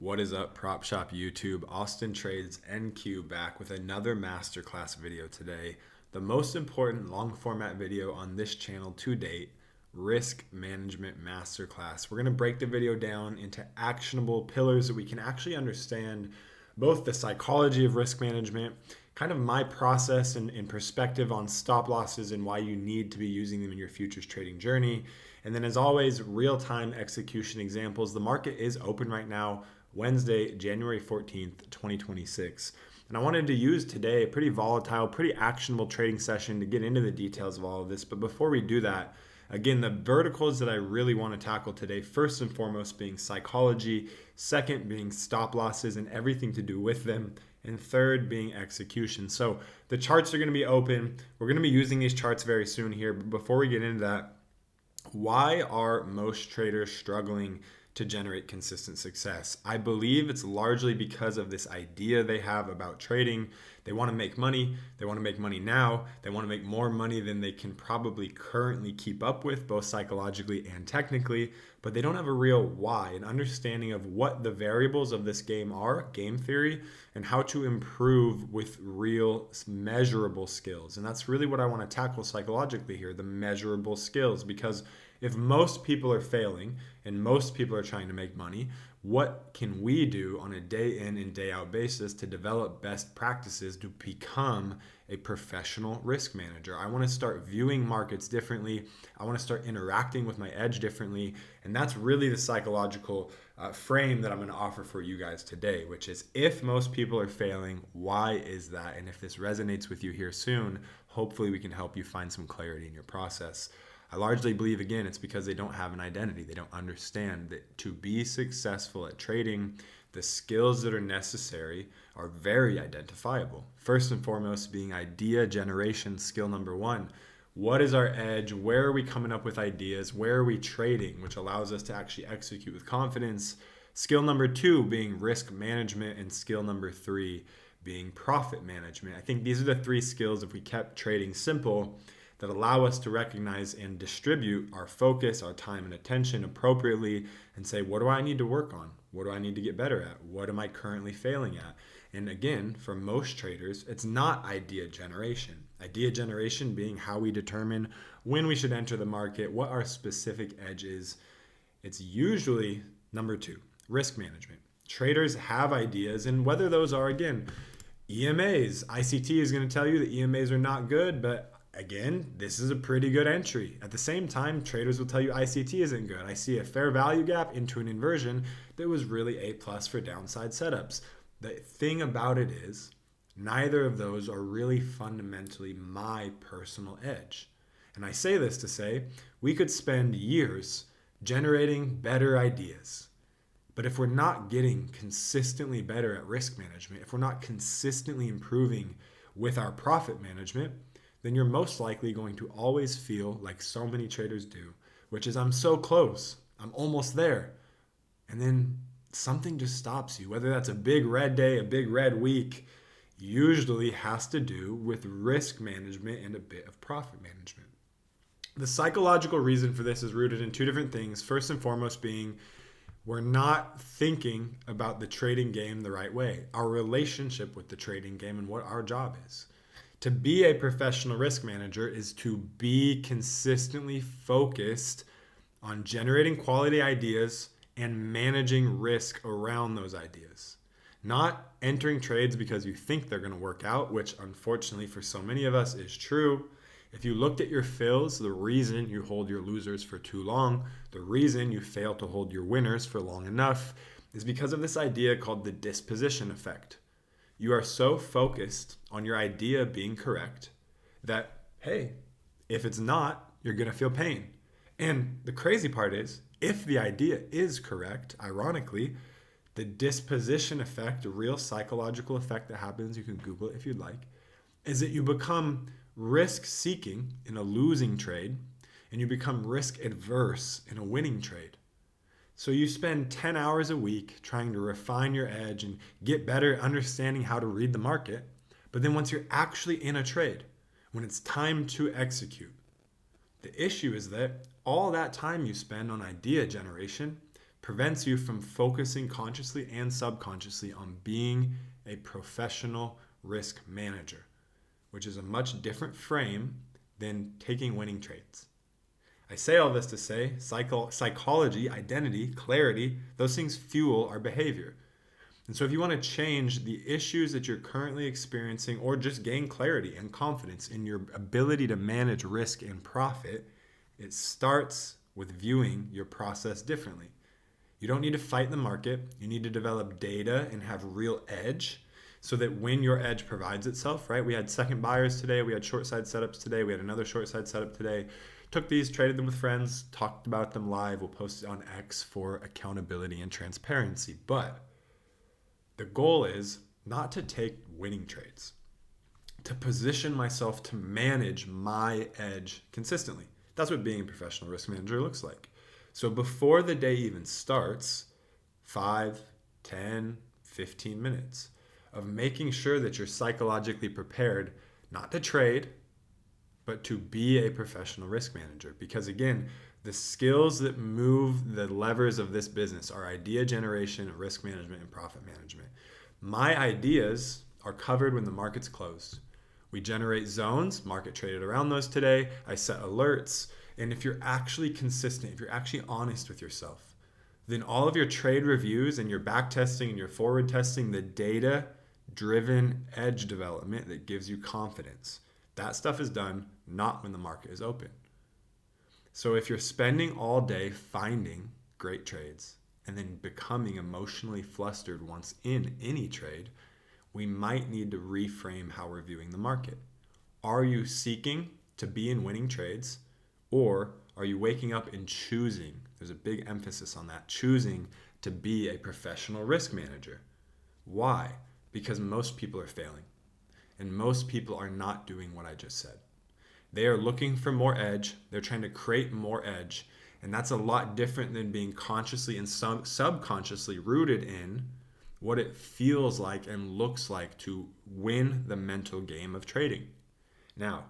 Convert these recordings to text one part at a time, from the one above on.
What is up, Prop Shop YouTube? Austin Trades NQ back with another masterclass video today. The most important long format video on this channel to date, Risk Management Masterclass. We're going to break the video down into actionable pillars that we can actually understand both the psychology of risk management, kind of my process and perspective on stop losses and why you need to be using them in your futures trading journey. And then as always, real-time execution examples. The market is open right now, Wednesday, January 14th, 2026. And I wanted to use today a pretty volatile, pretty actionable trading session to get into the details of all of this. But before we do that, again, the verticals that I really want to tackle today, first and foremost being psychology, second being stop losses and everything to do with them, and third being execution. So the charts are going to be open. We're going to be using these charts very soon here. But before we get into that, why are most traders struggling to generate consistent success? I believe it's largely because of this idea they have about trading. They want to make money. They want to make money now. They want to make more money than they can probably currently keep up with, both psychologically and technically, but they don't have a real why, an understanding of what the variables of this game are, game theory, and how to improve with real measurable skills. And that's really what I want to tackle psychologically here, the measurable skills, because if most people are failing and most people are trying to make money, what can we do on a day in and day out basis to develop best practices to become a professional risk manager? I want to start viewing markets differently. I want to start interacting with my edge differently. And that's really the psychological frame that I'm going to offer for you guys today, which is if most people are failing, why is that? And if this resonates with you here soon, hopefully we can help you find some clarity in your process. I largely believe, again, it's because they don't have an identity. They don't understand that to be successful at trading, the skills that are necessary are very identifiable. First and foremost, being idea generation, skill number one. What is our edge? Where are we coming up with ideas? Where are we trading, which allows us to actually execute with confidence? Skill number two being risk management, and skill number three being profit management. I think these are the three skills, if we kept trading simple, that allow us to recognize and distribute our focus, our time and attention appropriately and say, what do I need to work on? What do I need to get better at? What am I currently failing at? And again, for most traders, it's not idea generation. Idea generation being how we determine when we should enter the market, what our specific edge is. It's usually number two, risk management. Traders have ideas, and whether those are, again, EMAs. ICT is going to tell you that EMAs are not good, but again, this is a pretty good entry. At the same time, traders will tell you ICT isn't good. I see a fair value gap into an inversion that was really A+ for downside setups. The thing about it is, neither of those are really fundamentally my personal edge. And I say this to say, we could spend years generating better ideas. But if we're not getting consistently better at risk management, if we're not consistently improving with our profit management, then you're most likely going to always feel like so many traders do, which is I'm so close, I'm almost there. And then something just stops you, whether that's a big red day, a big red week, usually has to do with risk management and a bit of profit management. The psychological reason for this is rooted in two different things. First and foremost being we're not thinking about the trading game the right way, our relationship with the trading game and what our job is. To be a professional risk manager is to be consistently focused on generating quality ideas and managing risk around those ideas. Not entering trades because you think they're going to work out, which unfortunately for so many of us is true. If you looked at your fills, the reason you hold your losers for too long, the reason you fail to hold your winners for long enough is because of this idea called the disposition effect. You are so focused on your idea being correct that, hey, if it's not, you're going to feel pain. And the crazy part is, if the idea is correct, ironically, the disposition effect, a real psychological effect that happens, you can Google it if you'd like, is that you become risk-seeking in a losing trade and you become risk-adverse in a winning trade. So you spend 10 hours a week trying to refine your edge and get better at understanding how to read the market. But then once you're actually in a trade, when it's time to execute, the issue is that all that time you spend on idea generation prevents you from focusing consciously and subconsciously on being a professional risk manager, which is a much different frame than taking winning trades. I say all this to say psychology, identity, clarity, those things fuel our behavior. And so if you want to change the issues that you're currently experiencing or just gain clarity and confidence in your ability to manage risk and profit, it starts with viewing your process differently. You don't need to fight the market. You need to develop data and have real edge so that when your edge provides itself, right? We had second buyers today. We had short side setups today. We had another short side setup today. Took these, traded them with friends, talked about them live. We'll post it on X for accountability and transparency. But the goal is not to take winning trades, to position myself to manage my edge consistently. That's what being a professional risk manager looks like. So before the day even starts, 5, 10, 15 minutes of making sure that you're psychologically prepared not to trade, but to be a professional risk manager. Because again, the skills that move the levers of this business are idea generation, risk management, and profit management. My ideas are covered when the market's closed. We generate zones, market traded around those today. I set alerts. And if you're actually consistent, if you're actually honest with yourself, then all of your trade reviews and your back testing and your forward testing, the data-driven edge development that gives you confidence, that stuff is done not when the market is open. So if you're spending all day finding great trades and then becoming emotionally flustered once in any trade, we might need to reframe how we're viewing the market. Are you seeking to be in winning trades, or are you waking up and choosing, there's a big emphasis on that, choosing to be a professional risk manager? Why? Because most people are failing, and most people are not doing what I just said. They are looking for more edge, they're trying to create more edge, and that's a lot different than being consciously and subconsciously rooted in what it feels like and looks like to win the mental game of trading. Now,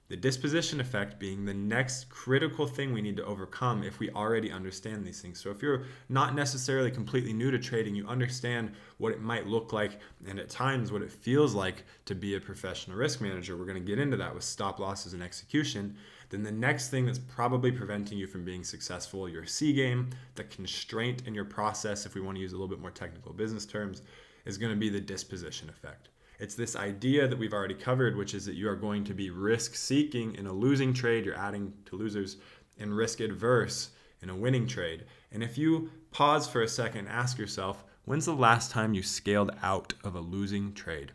the disposition effect being the next critical thing we need to overcome if we already understand these things. So if you're not necessarily completely new to trading, you understand what it might look like and at times what it feels like to be a professional risk manager. We're going to get into that with stop losses and execution. Then the next thing that's probably preventing you from being successful, your C game, the constraint in your process, if we want to use a little bit more technical business terms, is going to be the disposition effect. It's this idea that we've already covered, which is that you are going to be risk-seeking in a losing trade, you're adding to losers, and risk-adverse in a winning trade. And if you pause for a second and ask yourself, when's the last time you scaled out of a losing trade?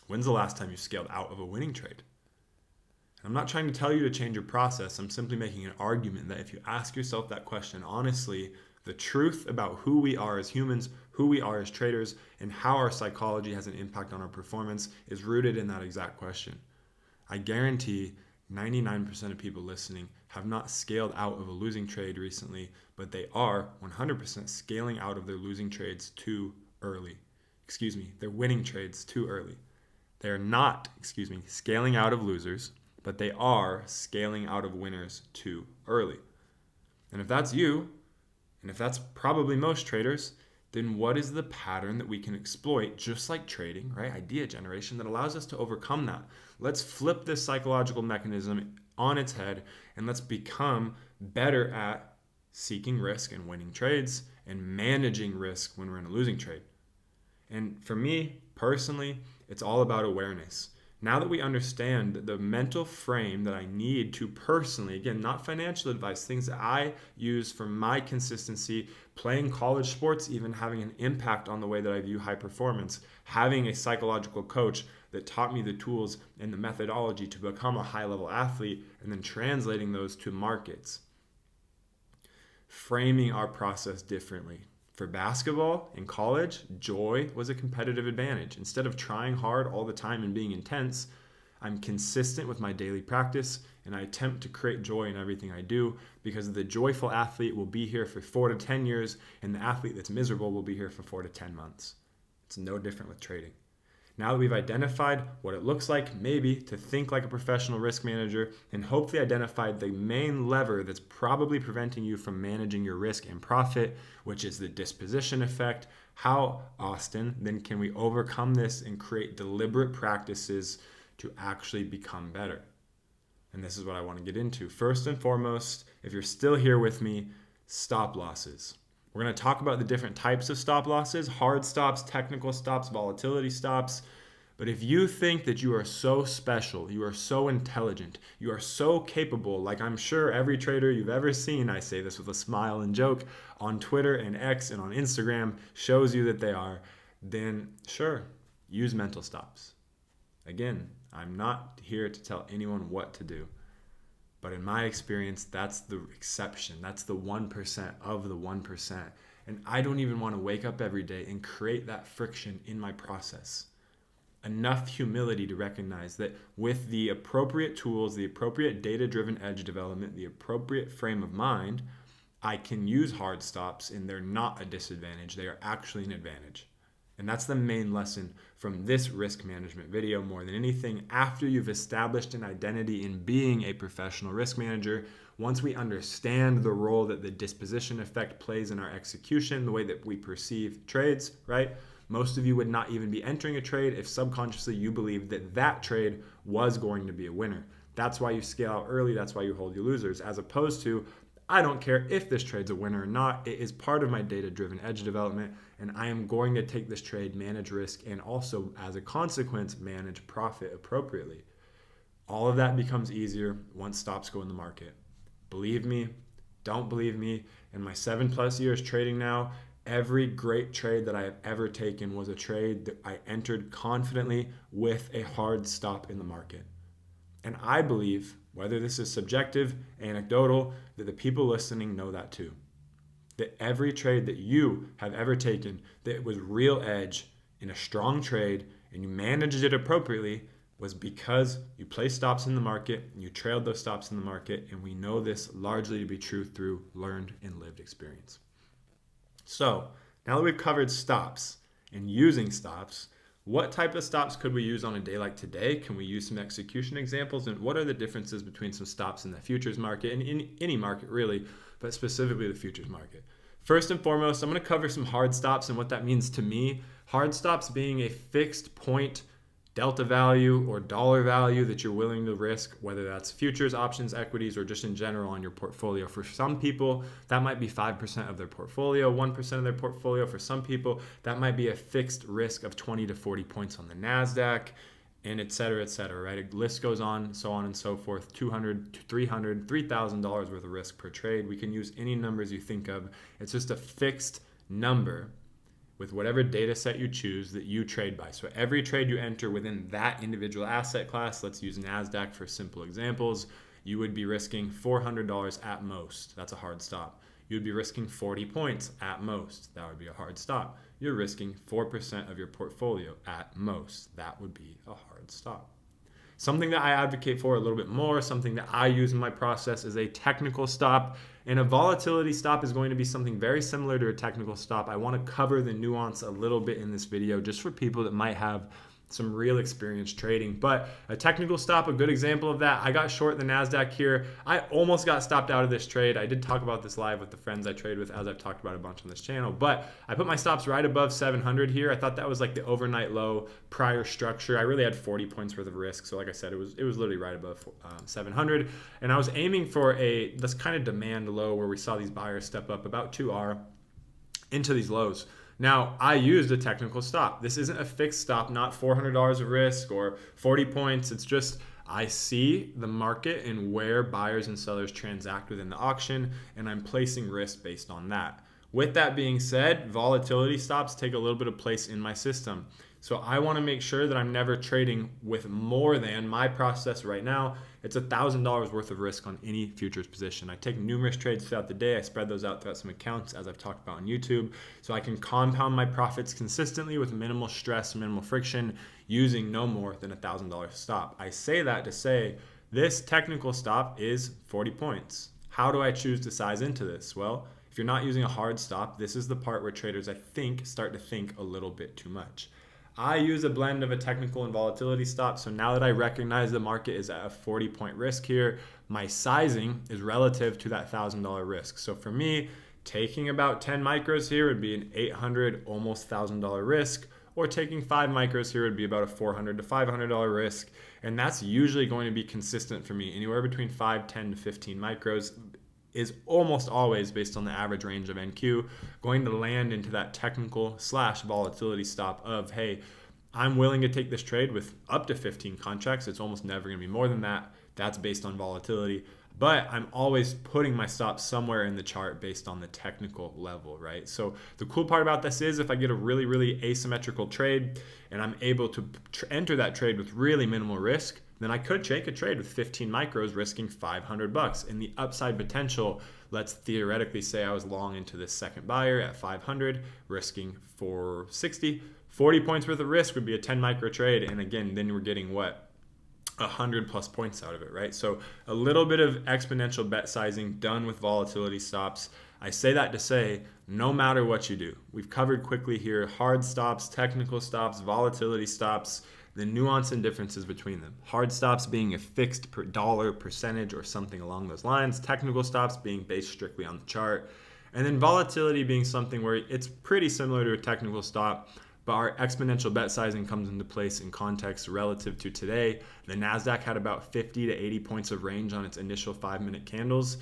When's the last time you scaled out of a winning trade? And I'm not trying to tell you to change your process. I'm simply making an argument that if you ask yourself that question honestly, the truth about who we are as humans, who we are as traders, and how our psychology has an impact on our performance is rooted in that exact question. I guarantee 99% of people listening have not scaled out of a losing trade recently, but they are 100% scaling out of their losing trades too early. Their winning trades too early. They are not, scaling out of losers, but they are scaling out of winners too early. And if that's you, and if that's probably most traders, then what is the pattern that we can exploit, just like trading, right? Idea generation that allows us to overcome that. Let's flip this psychological mechanism on its head and let's become better at seeking risk and winning trades and managing risk when we're in a losing trade. And for me personally, it's all about awareness. Now that we understand the mental frame that I need to personally, again, not financial advice, things that I use for my consistency, playing college sports, even having an impact on the way that I view high performance, having a psychological coach that taught me the tools and the methodology to become a high-level athlete, and then translating those to markets. Framing our process differently. For basketball in college, joy was a competitive advantage. Instead of trying hard all the time and being intense, I'm consistent with my daily practice and I attempt to create joy in everything I do, because the joyful athlete will be here for 4 to 10 years and the athlete that's miserable will be here for 4 to 10 months. It's no different with trading. Now that we've identified what it looks like, maybe to think like a professional risk manager, and hopefully identified the main lever that's probably preventing you from managing your risk and profit, which is the disposition effect, how, Austin, then can we overcome this and create deliberate practices to actually become better? And this is what I want to get into. First and foremost, if you're still here with me, stop losses. We're going to talk about the different types of stop losses, hard stops, technical stops, volatility stops. But if you think that you are so special, you are so intelligent, you are so capable, like I'm sure every trader you've ever seen, I say this with a smile and joke, on Twitter and X and on Instagram shows you that they are, then sure, use mental stops. Again, I'm not here to tell anyone what to do. But in my experience, that's the exception. That's the 1% of the 1%. And I don't even want to wake up every day and create that friction in my process. Enough humility to recognize that with the appropriate tools, the appropriate data-driven edge development, the appropriate frame of mind, I can use hard stops and they're not a disadvantage. They are actually an advantage. And that's the main lesson from this risk management video more than anything. After you've established an identity in being a professional risk manager, once we understand the role that the disposition effect plays in our execution, the way that we perceive trades, right? Most of you would not even be entering a trade if subconsciously you believed that that trade was going to be a winner. That's why you scale out early. That's why you hold your losers, as opposed to, I don't care if this trade's a winner or not. It is part of my data-driven edge development, and I am going to take this trade, manage risk, and also, as a consequence, manage profit appropriately. All of that becomes easier once stops go in the market. Believe me, don't believe me, in my 7+ years trading now, every great trade that I have ever taken was a trade that I entered confidently with a hard stop in the market. And I believe, whether this is subjective, anecdotal, that the people listening know that too. That every trade that you have ever taken that was real edge in a strong trade and you managed it appropriately was because you placed stops in the market and you trailed those stops in the market, and we know this largely to be true through learned and lived experience. So now that we've covered stops and using stops, what type of stops could we use on a day like today? Can we use some execution examples? And what are the differences between some stops in the futures market and in any market really, but specifically the futures market? First and foremost, I'm going to cover some hard stops and what that means to me. Hard stops being a fixed point delta value or dollar value that you're willing to risk, whether that's futures, options, equities, or just in general on your portfolio. For some people, that might be 5% of their portfolio, 1% of their portfolio. For some people, that might be a fixed risk of 20 to 40 points on the NASDAQ, and et cetera, right? A list goes on and so forth, $200 to $300, $3,000 worth of risk per trade. We can use any numbers you think of. It's just a fixed number with whatever data set you choose that you trade by. So every trade you enter within that individual asset class, let's use NASDAQ for simple examples, you would be risking $400 at most. That's a hard stop. You'd be risking 40 points at most. That would be a hard stop. You're risking 4% of your portfolio at most. That would be a hard stop. Something that I advocate for a little bit more, something that I use in my process, is a technical stop. And a volatility stop is going to be something very similar to a technical stop. I want to cover the nuance a little bit in this video just for people that might have some real experience trading. But a technical stop, a good example of that, I got short the NASDAQ here. I almost got stopped out of this trade. I did talk about this live with the friends I trade with, as I've talked about a bunch on this channel. But I put my stops right above 700 here. I thought that was like the overnight low prior structure. I really had 40 points worth of risk. So like I said, it was literally right above 700. And I was aiming for this kind of demand low where we saw these buyers step up about 2R into these lows. Now, I used a technical stop. This isn't a fixed stop, not $400 of risk or 40 points. It's just I see the market and where buyers and sellers transact within the auction, and I'm placing risk based on that. With that being said, volatility stops take a little bit of place in my system. So I want to make sure that I'm never trading with more than my process right now. It's $1,000 worth of risk on any futures position. I take numerous trades throughout the day. I spread those out throughout some accounts, as I've talked about on YouTube, so I can compound my profits consistently with minimal stress, minimal friction, using no more than $1,000 stop. I say that to say this technical stop is 40 points. How do I choose to size into this? Well, if you're not using a hard stop, this is the part where traders, I think, start to think a little bit too much. I use a blend of a technical and volatility stop. So now that I recognize the market is at a 40-point risk here, my sizing is relative to that $1,000 risk. So for me, taking about 10 micros here would be an $800, almost $1,000 risk, or taking 5 micros here would be about a $400 to $500 risk. And that's usually going to be consistent for me. Anywhere between 5, 10 to 15 micros is almost always, based on the average range of NQ, going to land into that technical / volatility stop of, hey, I'm willing to take this trade with up to 15 contracts. It's almost never going to be more than that. That's based on volatility. But I'm always putting my stop somewhere in the chart based on the technical level, right? So the cool part about this is if I get a really, really asymmetrical trade and I'm able to enter that trade with really minimal risk, then I could take a trade with 15 micros risking $500. And the upside potential, let's theoretically say I was long into this second buyer at 500, risking 460. 40 points worth of risk would be a 10 micro trade. And again, then we're getting what? 100 plus points out of it, right? So a little bit of exponential bet sizing done with volatility stops. I say that to say, no matter what you do, we've covered quickly here, hard stops, technical stops, volatility stops, the nuance and differences between them. Hard stops being a fixed per dollar percentage or something along those lines. Technical stops being based strictly on the chart. And then volatility being something where it's pretty similar to a technical stop, but our exponential bet sizing comes into place in context relative to today. The NASDAQ had about 50 to 80 points of range on its initial 5-minute candles.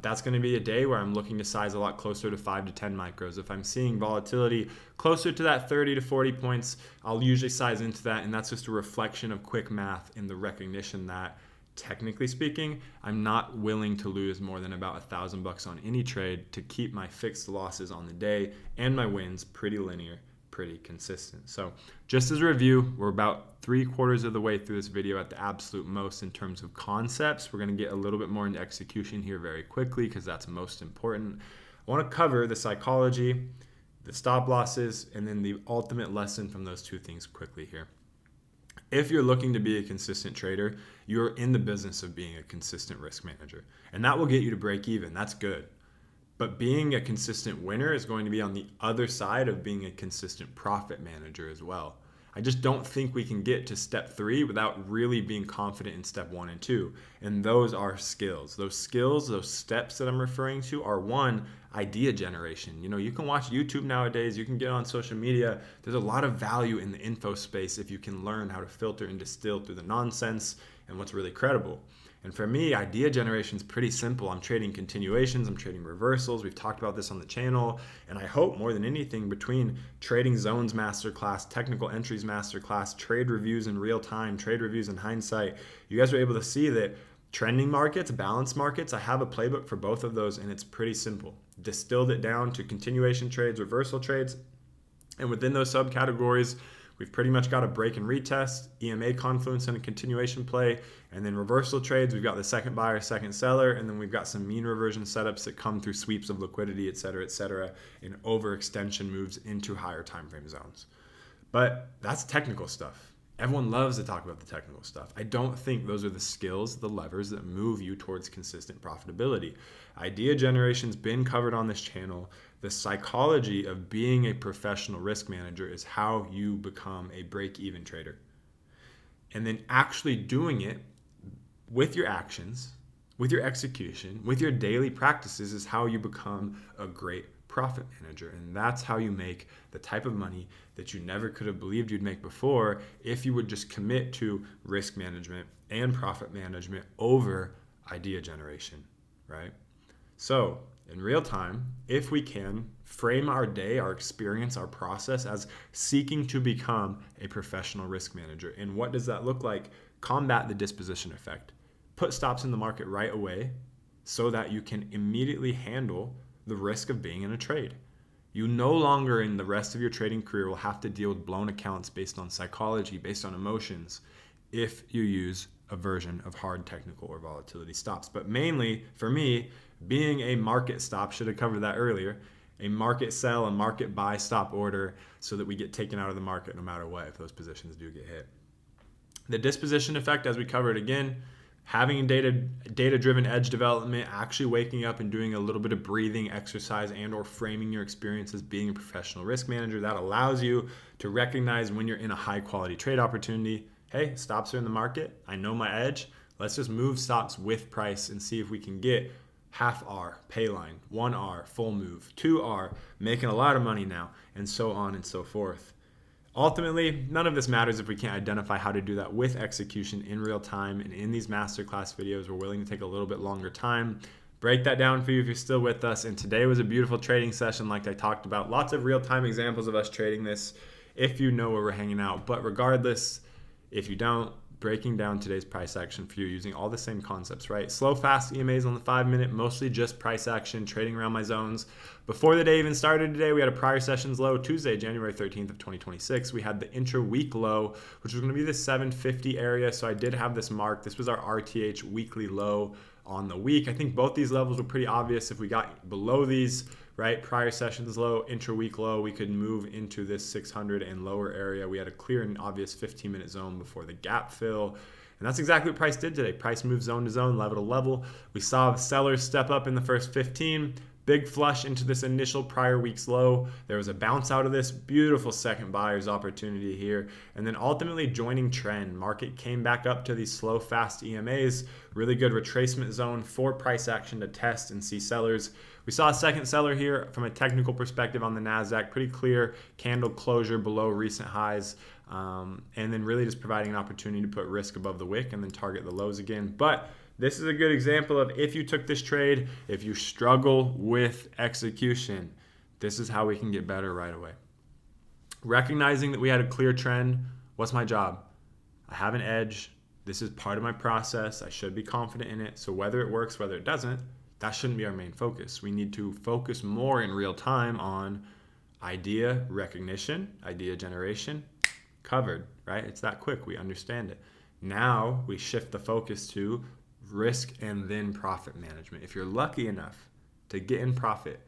That's going to be a day where I'm looking to size a lot closer to 5 to 10 micros. If I'm seeing volatility closer to that 30 to 40 points, I'll usually size into that. And that's just a reflection of quick math in the recognition that, technically speaking, I'm not willing to lose more than about $1,000 on any trade to keep my fixed losses on the day and my wins pretty linear, pretty consistent. So just as a review, we're about 3/4 of the way through this video at the absolute most in terms of concepts. We're going to get a little bit more into execution here very quickly because that's most important. I want to cover the psychology, the stop losses, and then the ultimate lesson from those two things quickly here. If you're looking to be a consistent trader, you're in the business of being a consistent risk manager, and that will get you to break even. That's good. But being a consistent winner is going to be on the other side of being a consistent profit manager as well. I just don't think we can get to step 3 without really being confident in step 1 and 2. And those are skills. Those skills, those steps that I'm referring to are, 1, idea generation. You can watch YouTube nowadays, you can get on social media. There's a lot of value in the info space if you can learn how to filter and distill through the nonsense and what's really credible. And for me, idea generation is pretty simple. I'm trading continuations, I'm trading reversals. We've talked about this on the channel. And I hope more than anything, between Trading Zones Masterclass, Technical Entries Masterclass, trade reviews in real time, trade reviews in hindsight, you guys are able to see that trending markets, balanced markets, I have a playbook for both of those, and it's pretty simple. Distilled it down to continuation trades, reversal trades. And within those subcategories, we've pretty much got a break and retest, EMA confluence and a continuation play, and then reversal trades, we've got the second buyer, second seller, and then we've got some mean reversion setups that come through sweeps of liquidity, et cetera, and overextension moves into higher time frame zones. But that's technical stuff. Everyone loves to talk about the technical stuff. I don't think those are the skills, the levers that move you towards consistent profitability. Idea generation's been covered on this channel. The psychology of being a professional risk manager is how you become a break-even trader. And then actually doing it with your actions, with your execution, with your daily practices is how you become a great profit manager. And that's how you make the type of money that you never could have believed you'd make before if you would just commit to risk management and profit management over idea generation, right? So in real time, if we can frame our day, our experience, our process as seeking to become a professional risk manager. And what does that look like? Combat the disposition effect. Put stops in the market right away so that you can immediately handle the risk of being in a trade. You no longer in the rest of your trading career will have to deal with blown accounts based on psychology, based on emotions, if you use a version of hard technical or volatility stops. But mainly, for me, being a market stop, should have covered that earlier, a market sell, a market buy stop order so that we get taken out of the market no matter what if those positions do get hit. The disposition effect, as we covered again, Having data-driven edge development, actually waking up and doing a little bit of breathing exercise and or framing your experience as being a professional risk manager, that allows you to recognize when you're in a high quality trade opportunity. Hey, stops are in the market. I know my edge. Let's just move stops with price and see if we can get half R, pay line, 1R, full move, 2R, making a lot of money now, and so on and so forth. Ultimately, none of this matters if we can't identify how to do that with execution in real time. And in these masterclass videos, we're willing to take a little bit longer time, break that down for you if you're still with us. And today was a beautiful trading session like I talked about. Lots of real-time examples of us trading this if you know where we're hanging out. But regardless, if you don't, breaking down today's price action for you using all the same concepts, right? Slow, fast EMAs on the 5-minute, mostly just price action, trading around my zones. Before the day even started today, we had a prior sessions low, Tuesday, January 13th of 2026. We had the intra-week low, which was going to be the 750 area. So I did have this mark. This was our RTH weekly low on the week. I think both these levels were pretty obvious. If we got below these, right, prior sessions low, intra-week low, we could move into this 600 and lower area. We had a clear and obvious 15-minute zone before the gap fill. And that's exactly what price did today. Price moved zone to zone, level to level. We saw sellers step up in the first 15, big flush into this initial prior week's low. There was a bounce out of this, beautiful second buyer's opportunity here. And then ultimately joining trend. Market came back up to these slow, fast EMAs, really good retracement zone for price action to test and see sellers. We saw a second seller here from a technical perspective on the NASDAQ, pretty clear candle closure below recent highs, and then really just providing an opportunity to put risk above the wick and then target the lows again. But this is a good example of if you took this trade, if you struggle with execution, this is how we can get better right away. Recognizing that we had a clear trend, what's my job? I have an edge. This is part of my process. I should be confident in it. So whether it works, whether it doesn't, that shouldn't be our main focus. We need to focus more in real time on idea recognition, idea generation, covered, right? It's that quick. We understand it. Now we shift the focus to risk and then profit management. If you're lucky enough to get in profit,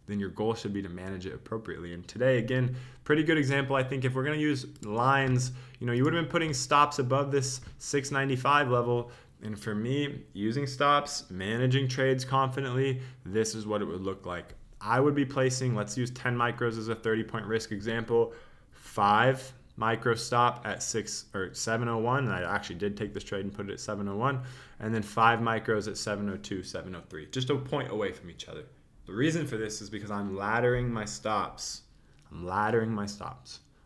then your goal should be to manage it appropriately. And today, again, pretty good example. I think if we're going to use lines, you would have been putting stops above this 695 level. And for me, using stops, managing trades confidently, this is what it would look like. I would be placing, let's use 10 micros as a 30-point risk example, 5 micro stop at 701, and I actually did take this trade and put it at 701, and then 5 micros at 702, 703, just a point away from each other. The reason for this is because I'm laddering my stops.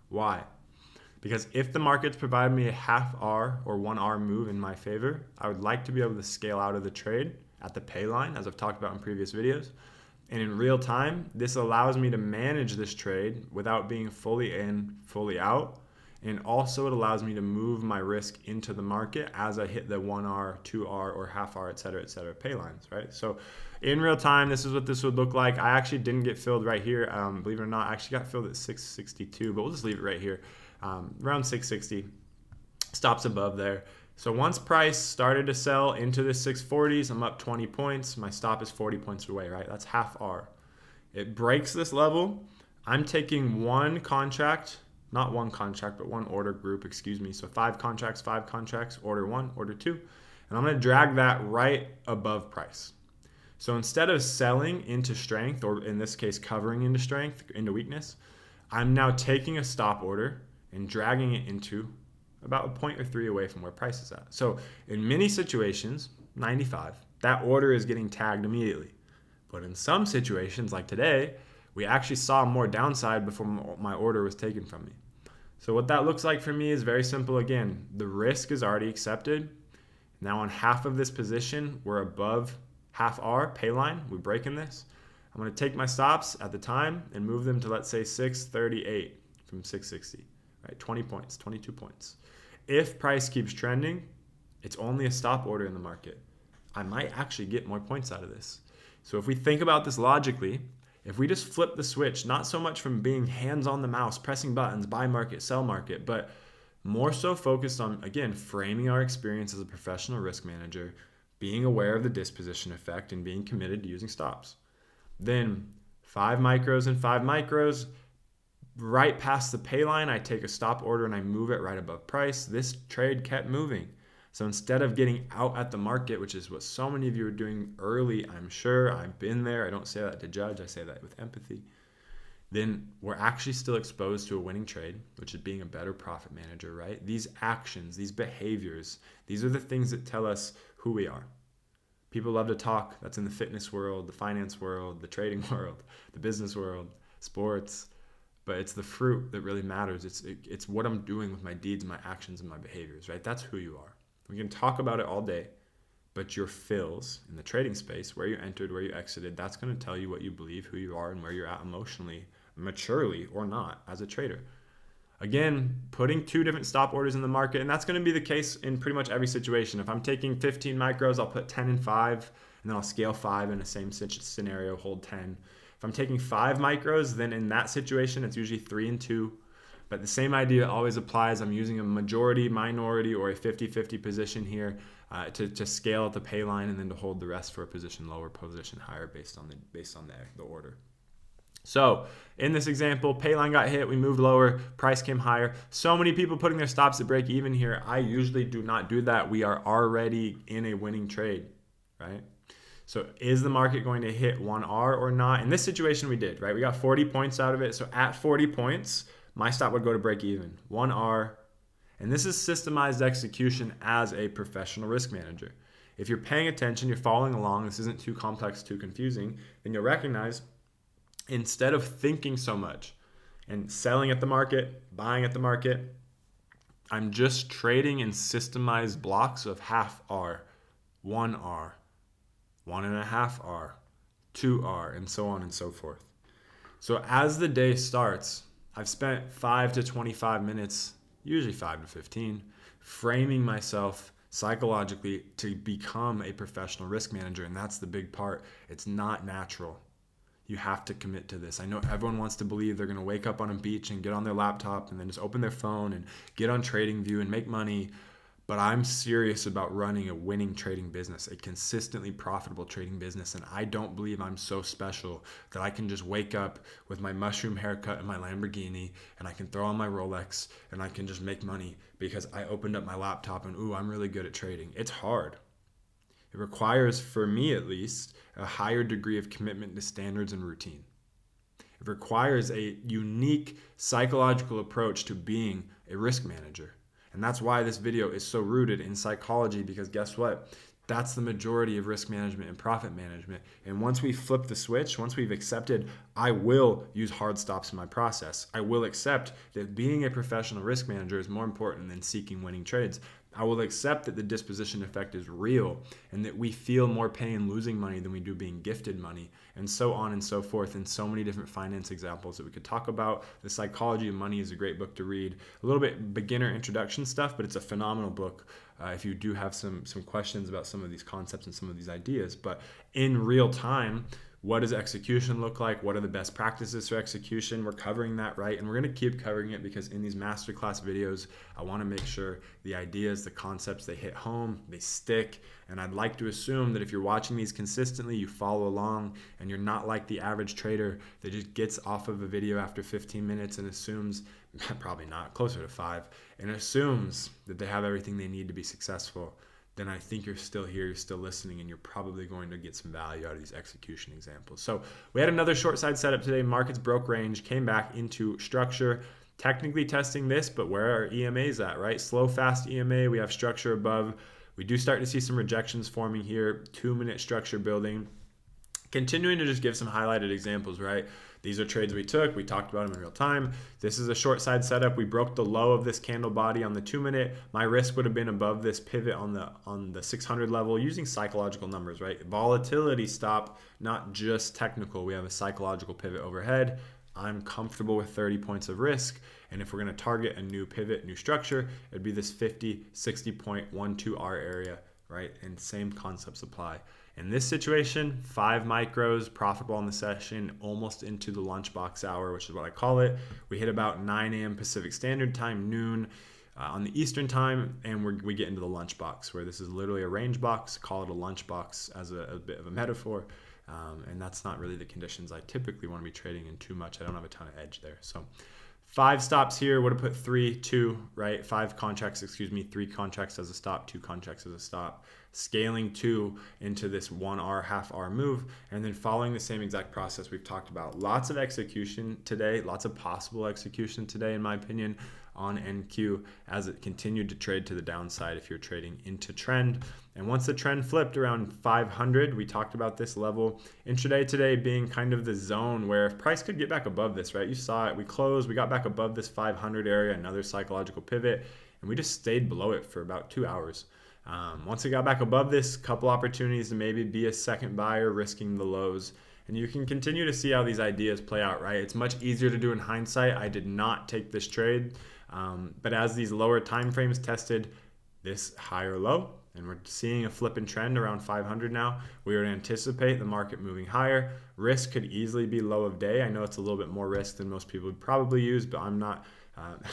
Why? Because if the markets provide me a half R or 1R move in my favor, I would like to be able to scale out of the trade at the pay line, as I've talked about in previous videos. And in real time, this allows me to manage this trade without being fully in, fully out. And also it allows me to move my risk into the market as I hit the 1R, 2R, or half R, et cetera, pay lines, right? So in real time, this is what this would look like. I actually didn't get filled right here. Believe it or not, I actually got filled at 662, but we'll just leave it right here. Around 660, stops above there. So once price started to sell into the 640s, I'm up 20 points. My stop is 40 points away, right? That's half R. It breaks this level. I'm taking one contract, not one contract, but one order group, So 5 contracts, order 1, order 2. And I'm going to drag that right above price. So instead of selling into strength, or in this case, covering into strength, into weakness, I'm now taking a stop order and dragging it into about a point or 3 away from where price is at. So in many situations, 95, that order is getting tagged immediately. But in some situations, like today, we actually saw more downside before my order was taken from me. So what that looks like for me is very simple. Again, the risk is already accepted. Now on half of this position, we're above half R, pay line, we're breaking this. I'm going to take my stops at the time and move them to, let's say, 638 from 660. Right, 20 points, 22 points. If price keeps trending, it's only a stop order in the market. I might actually get more points out of this. So if we think about this logically, if we just flip the switch, not so much from being hands on the mouse, pressing buttons, buy market, sell market, but more so focused on, again, framing our experience as a professional risk manager, being aware of the disposition effect, and being committed to using stops. Then 5 micros and 5 micros, right past the pay line, I take a stop order and I move it right above price. This trade kept moving. So instead of getting out at the market, which is what so many of you are doing early, I'm sure, I've been there. I don't say that to judge, I say that with empathy. Then we're actually still exposed to a winning trade, which is being a better profit manager, right? These actions, these behaviors, these are the things that tell us who we are. People love to talk. That's in the fitness world, the finance world, the trading world, the business world, sports. But it's the fruit that really matters. It's what I'm doing with my deeds, my actions, and my behaviors, right? That's who you are. We can talk about it all day, but your fills in the trading space, where you entered, where you exited, that's going to tell you what you believe, who you are, and where you're at emotionally, maturely or not as a trader. Again, putting 2 different stop orders in the market, and that's going to be the case in pretty much every situation. If I'm taking 15 micros, I'll put 10 and 5, and then I'll scale 5 in the same scenario, hold 10. If I'm taking 5 micros, then in that situation, it's usually 3 and 2. But the same idea always applies. I'm using a majority, minority, or a 50-50 position here to scale at the pay line, and then to hold the rest for a position lower, position higher based on the order. So in this example, pay line got hit, we moved lower, price came higher. So many people putting their stops at break even here. I usually do not do that. We are already in a winning trade, right? So is the market going to hit 1R or not? In this situation, we did, right? We got 40 points out of it. So at 40 points, my stop would go to break even, 1R. And this is systemized execution as a professional risk manager. If you're paying attention, you're following along, this isn't too complex, too confusing, then you'll recognize instead of thinking so much and selling at the market, buying at the market, I'm just trading in systemized blocks of half R, 1R, 1.5R, 2R, and so on and so forth. So as the day starts, I've spent 5 to 25 minutes, usually 5 to 15, framing myself psychologically to become a professional risk manager. And that's the big part. It's not natural. You have to commit to this. I know everyone wants to believe they're going to wake up on a beach and get on their laptop and then just open their phone and get on TradingView and make money. But I'm serious about running a winning trading business, a consistently profitable trading business. And I don't believe I'm so special that I can just wake up with my mushroom haircut and my Lamborghini and I can throw on my Rolex and I can just make money because I opened up my laptop and, ooh, I'm really good at trading. It's hard. It requires, for me at least, a higher degree of commitment to standards and routine. It requires a unique psychological approach to being a risk manager. And that's why this video is so rooted in psychology, because guess what? That's the majority of risk management and profit management. And once we flip the switch, once we've accepted, I will use hard stops in my process. I will accept that being a professional risk manager is more important than seeking winning trades. I will accept that the disposition effect is real and that we feel more pain losing money than we do being gifted money, and so on and so forth, and so many different finance examples that we could talk about. The Psychology of Money is a great book to read. A little bit beginner introduction stuff, but it's a phenomenal book if you do have some questions about some of these concepts and some of these ideas. But in real time, what does execution look like? What are the best practices for execution? We're covering that, right? And we're going to keep covering it because in these masterclass videos, I want to make sure the ideas, the concepts, they hit home, they stick. And I'd like to assume that if you're watching these consistently, you follow along and you're not like the average trader that just gets off of a video after 15 minutes and assumes, probably not, closer to 5, and assumes that they have everything they need to be successful. Then I think you're still here, you're still listening, and you're probably going to get some value out of these execution examples. So we had another short side setup today. Markets broke range, came back into structure, technically testing this, but where are EMAs at, right? Slow, fast EMA, we have structure above. We do start to see some rejections forming here, 2-minute structure building. Continuing to just give some highlighted examples, right? These are trades we took. We talked about them in real time. This is a short side setup. We broke the low of this candle body on the 2-minute. My risk would have been above this pivot on the 600 level using psychological numbers, right? Volatility stop, not just technical. We have a psychological pivot overhead. I'm comfortable with 30 points of risk. And if we're going to target a new pivot, new structure, it'd be this 50, 60.12R area, right? And same concepts apply. In this situation, 5 micros, profitable on the session, almost into the lunchbox hour, which is what I call it. We hit about 9 a.m. Pacific Standard Time, noon on the Eastern Time, and we get into the lunchbox, where this is literally a range box. Call it a lunchbox as a bit of a metaphor, and that's not really the conditions I typically want to be trading in too much. I don't have a ton of edge there. So 5 stops here would have put 3, 2, right? 5 contracts, 3 contracts as a stop, 2 contracts as a stop. Scaling 2 into this 1R, half R move, and then following the same exact process we've talked about. Lots of execution today, lots of possible execution today, in my opinion, on NQ as it continued to trade to the downside if you're trading into trend. And once the trend flipped around 500, we talked about this level intraday today being kind of the zone where if price could get back above this, right? You saw it, we closed, we got back above this 500 area, another psychological pivot, and we just stayed below it for about 2 hours. Once it got back above this, couple opportunities to maybe be a second buyer, risking the lows. And you can continue to see how these ideas play out, right? It's much easier to do in hindsight. I did not take this trade. But as these lower time frames tested this higher low, and we're seeing a flip in trend around 500 now, we would anticipate the market moving higher. Risk could easily be low of day. I know it's a little bit more risk than most people would probably use, but I'm not,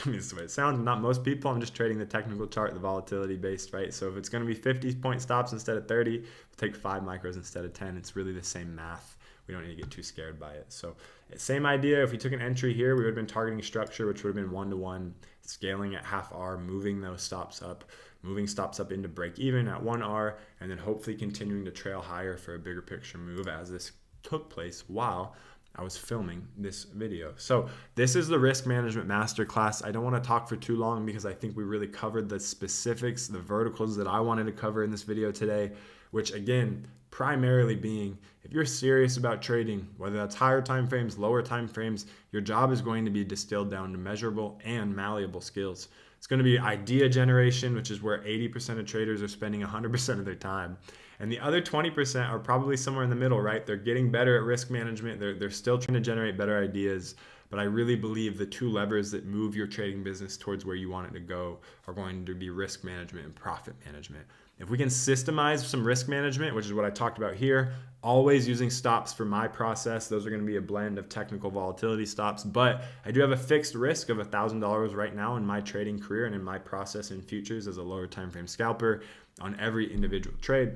this is the way it sounds, not most people. I'm just trading the technical chart, the volatility based, right? So if it's going to be 50 point stops instead of 30, we'll take 5 micros instead of 10. It's really the same math. We don't need to get too scared by it. So same idea. If we took an entry here, we would have been targeting structure, which would have been 1-to-1, scaling at half R, moving those stops up, moving stops up into break even at 1R, and then hopefully continuing to trail higher for a bigger picture move as this took place while I was filming this video. So this is the Risk Management Masterclass. I don't want to talk for too long because I think we really covered the specifics, the verticals that I wanted to cover in this video today, which again, primarily being if you're serious about trading, whether that's higher time frames, lower time frames, your job is going to be distilled down to measurable and malleable skills. It's going to be idea generation, which is where 80% of traders are spending 100% of their time. And the other 20% are probably somewhere in the middle, right? They're getting better at risk management. They're still trying to generate better ideas. But I really believe the 2 levers that move your trading business towards where you want it to go are going to be risk management and profit management. If we can systemize some risk management, which is what I talked about here, always using stops for my process. Those are going to be a blend of technical volatility stops, but I do have a fixed risk of $1,000 right now in my trading career and in my process in futures as a lower time frame scalper on every individual trade.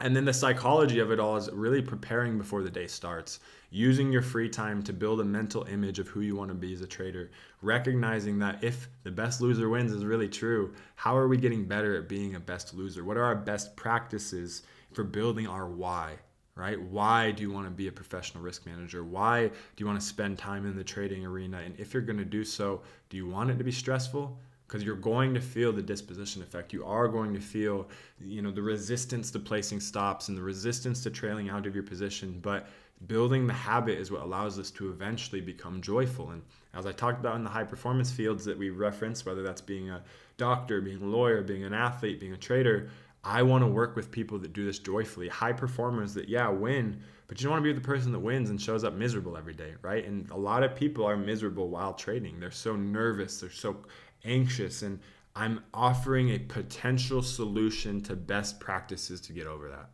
And then the psychology of it all is really preparing before the day starts, using your free time to build a mental image of who you want to be as a trader, recognizing that if the best loser wins is really true, how are we getting better at being a best loser? What are our best practices for building our why, right? Why do you want to be a professional risk manager? Why do you want to spend time in the trading arena? And if you're going to do so, do you want it to be stressful? Because you're going to feel the disposition effect. You are going to feel, the resistance to placing stops and the resistance to trailing out of your position. But building the habit is what allows us to eventually become joyful. And as I talked about in the high performance fields that we reference, whether that's being a doctor, being a lawyer, being an athlete, being a trader, I want to work with people that do this joyfully. High performers that, win, but you don't want to be with the person that wins and shows up miserable every day, right? And a lot of people are miserable while trading. They're so nervous. They're so anxious, and I'm offering a potential solution to best practices to get over that.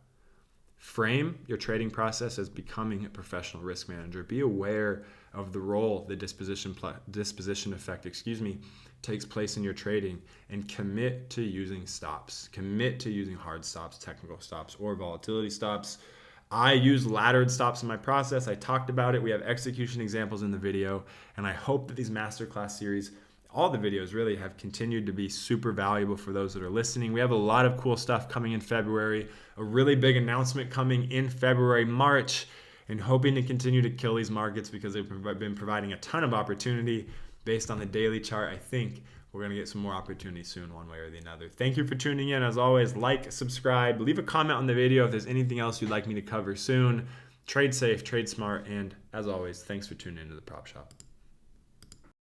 Frame your trading process as becoming a professional risk manager. Be aware of the role the disposition effect, takes place in your trading, and commit to using stops. Commit to using hard stops, technical stops, or volatility stops. I use laddered stops in my process. I talked about it. We have execution examples in the video, and I hope that these masterclass series, all the videos really, have continued to be super valuable for those that are listening. We have a lot of cool stuff coming in February, a really big announcement coming in February, March, and hoping to continue to kill these markets because they've been providing a ton of opportunity based on the daily chart. I think we're going to get some more opportunity soon, one way or the other. Thank you for tuning in. As always, like, subscribe, leave a comment on the video if there's anything else you'd like me to cover soon. Trade safe, trade smart, and as always, thanks for tuning into the Prop Shop.